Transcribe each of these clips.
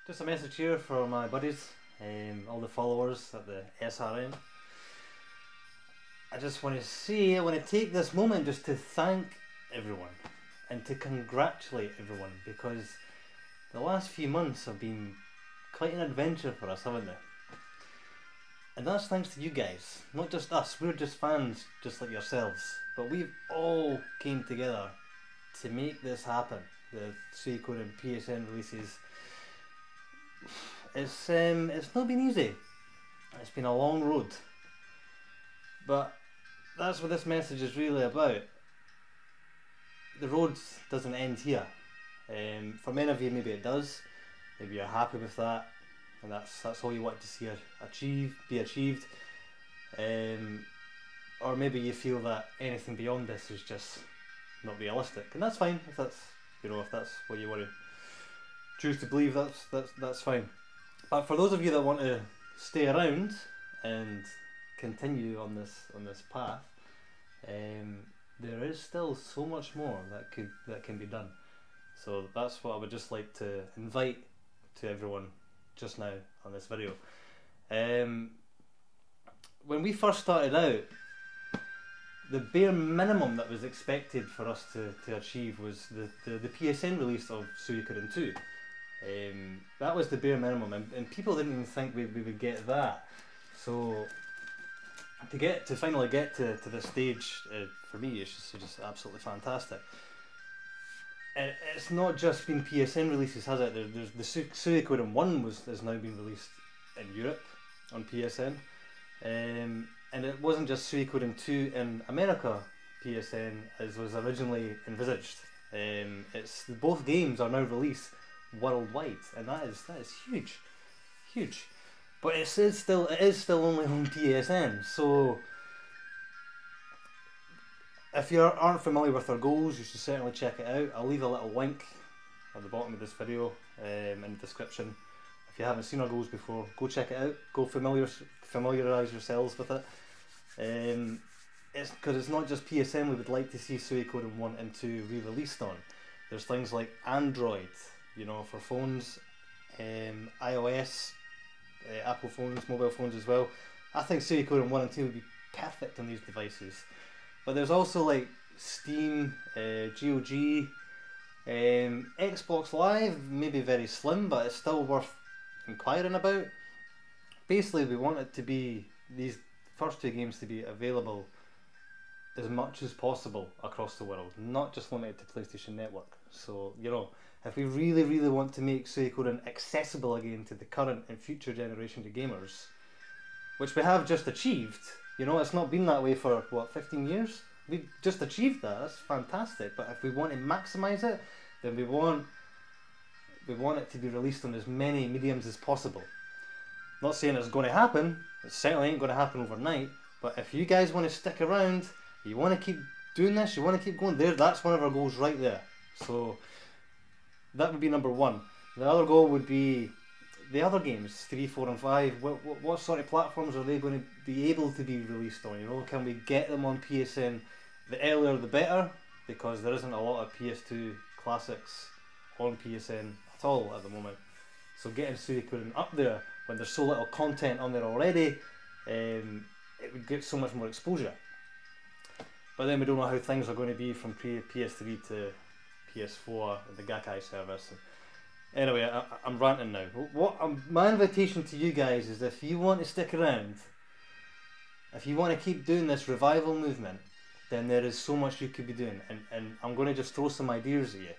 Just a message here for my buddies, all the followers at the SRN. I just want to take this moment just to thank everyone and to congratulate everyone, because the last few months have been quite an adventure for us, haven't they? And that's thanks to you guys, not just us. We're just fans just like yourselves, but we've all came together to make this happen. The Suikoden and PSN releases. It's not been easy. It's been a long road, but that's what this message is really about. The road doesn't end here. For many of you, maybe it does. Maybe you're happy with that, and that's all you want to see be achieved. Or maybe you feel that anything beyond this is just not realistic, and that's fine. If that's what you want to choose to believe, that's fine. But for those of you that want to stay around and continue on this path, there is still so much more that can be done. So that's what I would just like to invite to everyone just now on this video. When we first started out, the bare minimum that was expected for us to achieve was the PSN release of Suikoden 2. That was the bare minimum, and people didn't even think we would get that. So to finally get to this stage, for me, it's just absolutely fantastic. And it's not just been PSN releases, has it? There's the Suikoden 1 has now been released in Europe on PSN. And it wasn't just Suikoden 2 in America PSN as was originally envisaged. Both games are now released worldwide, and that is huge. But it is still only on PSN. So if you aren't familiar with our goals, you should certainly check it out. I'll leave a little link at the bottom of this video in the description. If you haven't seen our goals before, go check it out. Go familiarise yourselves with it. It's because it's not just PSN we would like to see Suikoden 1 and 2 re-released on. There's things like Android, for phones, iOS, Apple phones, mobile phones as well. I think Suikoden 1 and 2 would be perfect on these devices. But there's also like Steam, GOG, Xbox Live, maybe very slim, but it's still worth inquiring about. Basically, we want these first two games to be available as much as possible across the world, not just limited to PlayStation Network. So, if we really want to make Suikoden accessible again to the current and future generation of gamers, which we have just achieved, it's not been that way for, 15 years? We've just achieved that, that's fantastic. But if we want to maximise it, then we want it to be released on as many mediums as possible. Not saying it's going to happen, it certainly ain't going to happen overnight, but if you guys want to stick around, you want to keep doing this, you want to keep going there, that's one of our goals right there. So that would be number one. The other goal would be the other games, 3, 4 and 5, what sort of platforms are they going to be able to be released on? Can we get them on PSN? The earlier the better, because there isn't a lot of PS2 classics on PSN at all at the moment. So getting Suikoden up there, when there's so little content on there already, it would get so much more exposure. But then we don't know how things are going to be from PS3 to PS4, the Gakkai service. Anyway, I'm ranting now. My invitation to you guys is, if you want to stick around, if you want to keep doing this revival movement, then there is so much you could be doing. And I'm going to just throw some ideas at you.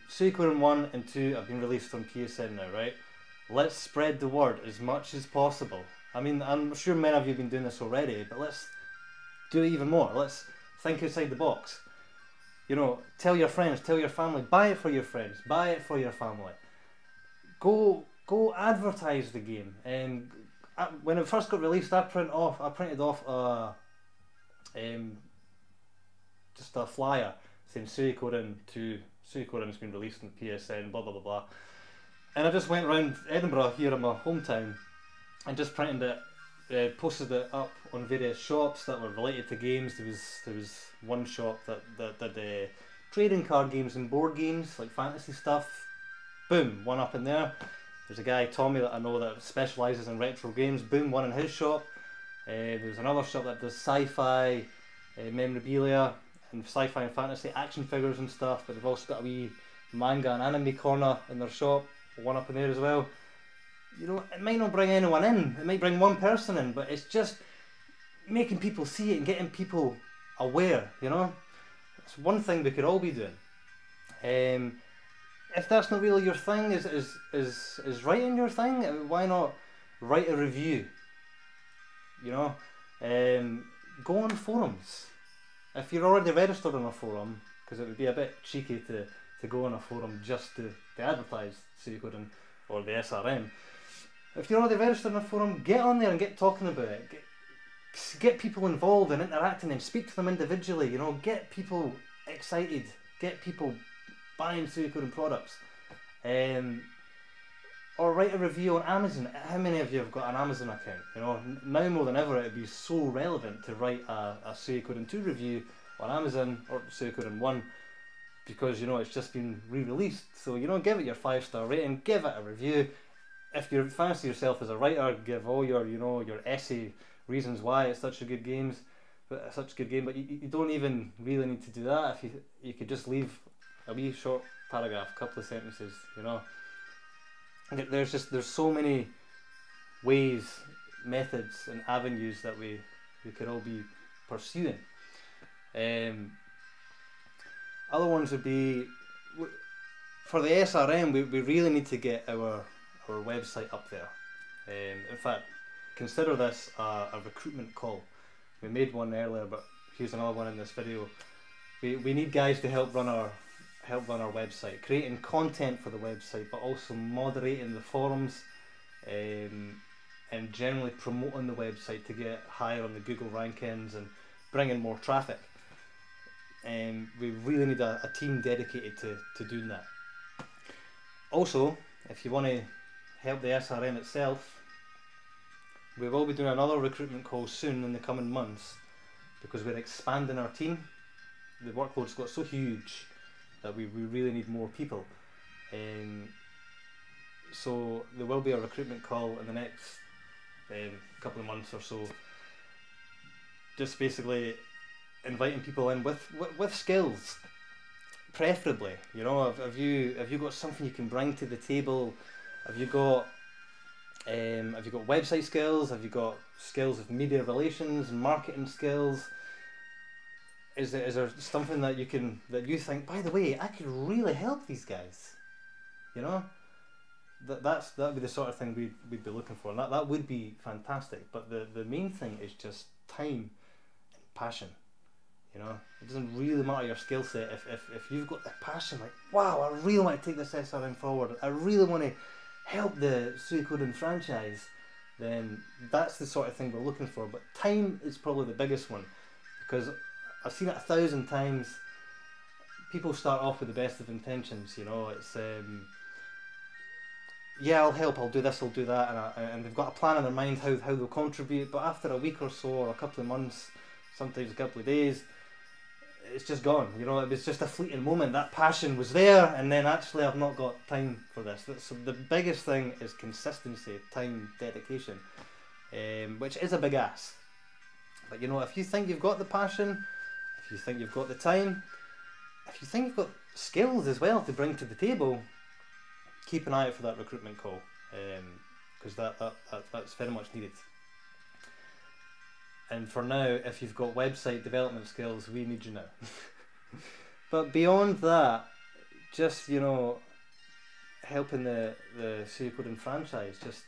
Suikoden 1 and 2 have been released on PSN now, right? Let's spread the word as much as possible. I mean, I'm sure many of you have been doing this already, but let's do it even more. Let's think outside the box. Tell your friends, tell your family, buy it for your friends, buy it for your family. Go advertise the game. When it first got released, I printed off just a flyer saying Suikoden 2, Suikoden's been released on PSN, blah blah blah blah. And I just went around Edinburgh here in my hometown and just printed it, posted it up on various shops that were related to games. There was one shop that did trading card games and board games, like fantasy stuff, boom, one up in there. There's a guy, Tommy, that I know that specialises in retro games, boom, one in his shop. There's another shop that does sci-fi memorabilia and sci-fi and fantasy action figures and stuff, but they've also got a wee manga and anime corner in their shop, one up in there as well. You know, it might not bring anyone in, it might bring one person in, but it's just making people see it and getting people aware, you know. It's one thing we could all be doing. If that's not really your thing, is writing your thing? Why not write a review? You know, go on forums. If you're already registered on a forum, because it would be a bit cheeky to go on a forum just to advertise Suikoden or the SRM. If you're already registered on a forum, get on there and get talking about it. Get people involved and interacting and speak to them individually. You know, get people excited. Get people buying Suikoden products. Or write a review on Amazon. How many of you have got an Amazon account? You know, now more than ever, it'd be so relevant to write a Suikoden 2 review on Amazon or Suikoden 1, because you know it's just been re-released. So you know, give it your 5-star rating, give it a review. If you fancy yourself as a writer, give all your your essay reasons why it's such a good game. But you don't even really need to do that. If you could just leave a wee short paragraph, a couple of sentences, you know. There's so many ways, methods and avenues that we could all be pursuing. Other ones would be, for the SRM, we really need to get our website up there. In fact, consider this a recruitment call. We made one earlier, but here's another one in this video. We need guys to help run our website, creating content for the website, but also moderating the forums, and generally promoting the website to get higher on the Google rankings and bringing more traffic. And we really need a team dedicated to doing that. Also, if you want to help the SRM itself, we will be doing another recruitment call soon in the coming months, because we're expanding our team. The workload's got so huge that we really need more people. So there will be a recruitment call in the next couple of months or so, just basically inviting people in with skills, preferably. You know, have you got something you can bring to the table? Have you got website skills? Have you got skills of media relations and marketing skills? Is there something that you think, by the way, I could really help these guys? You know, that'd be the sort of thing we'd be looking for, and that would be fantastic. But the main thing is just time and passion. You know, it doesn't really matter your skill set if you've got the passion, like, wow, I really want to take this SRM forward. I really want to help the Suikoden franchise. Then that's the sort of thing we're looking for. But time is probably the biggest one, because I've seen it 1,000 times. People start off with the best of intentions, you know. It's yeah, I'll help, I'll do this, I'll do that, and they've got a plan in their mind how they'll contribute. But after a week or so, or a couple of months, sometimes a couple of days, it's just gone. You know, it was just a fleeting moment. That passion was there, and then actually I've not got time for this. So the biggest thing is consistency, time, dedication, which is a big ask. But you know, if you think you've got the passion, if you think you've got the time, if you think you've got skills as well to bring to the table, keep an eye out for that recruitment call, because that's very much needed. And for now, if you've got website development skills, we need you now. But beyond that, just, you know, helping the Suikoden franchise, just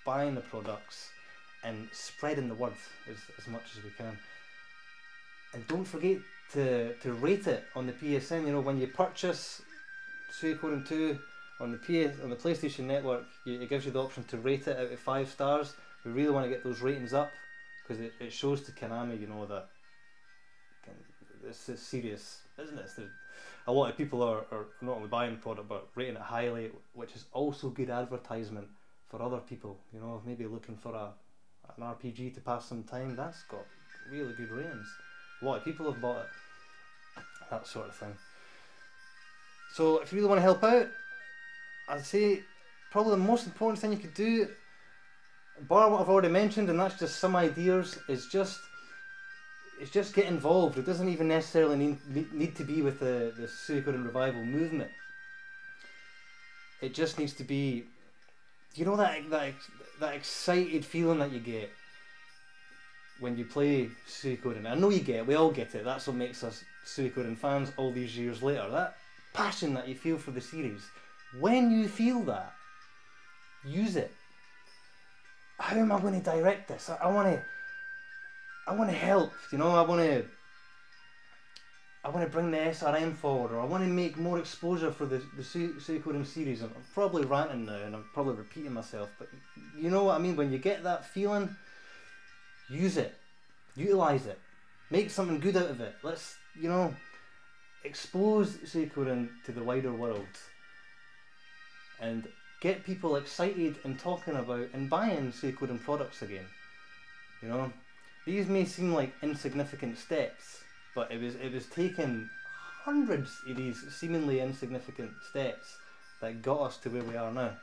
buying the products and spreading the word as much as we can. And don't forget to rate it on the PSN. You know, when you purchase Suikoden 2 on the PlayStation Network, it gives you the option to rate it out of 5 stars. We really want to get those ratings up, because it shows to Konami, you know, that this is serious business. A lot of people are not only buying the product but rating it highly, which is also good advertisement for other people. You know, maybe looking for an RPG to pass some time. That's got really good ratings. A lot of people have bought it. That sort of thing. So if you really want to help out, I'd say probably the most important thing you could do, bar what I've already mentioned, and that's just some ideas, is just get involved. It doesn't even necessarily need to be with the Suikoden revival movement. It just needs to be, you know, that excited feeling that you get when you play Suikoden. I know you get it, we all get it. That's what makes us Suikoden fans all these years later. That passion that you feel for the series. When you feel that, use it. How am I going to direct this? I want to help, you know. I want to bring the SRM forward, or I want to make more exposure for the Suikoden series. I'm probably ranting now, and I'm probably repeating myself, but you know what I mean. When you get that feeling, use it, utilize it, make something good out of it. Let's, you know, expose Suikoden to the wider world, and get people excited and talking about and buying Suikoden products again. You know, these may seem like insignificant steps, but it was taking hundreds of these seemingly insignificant steps that got us to where we are now.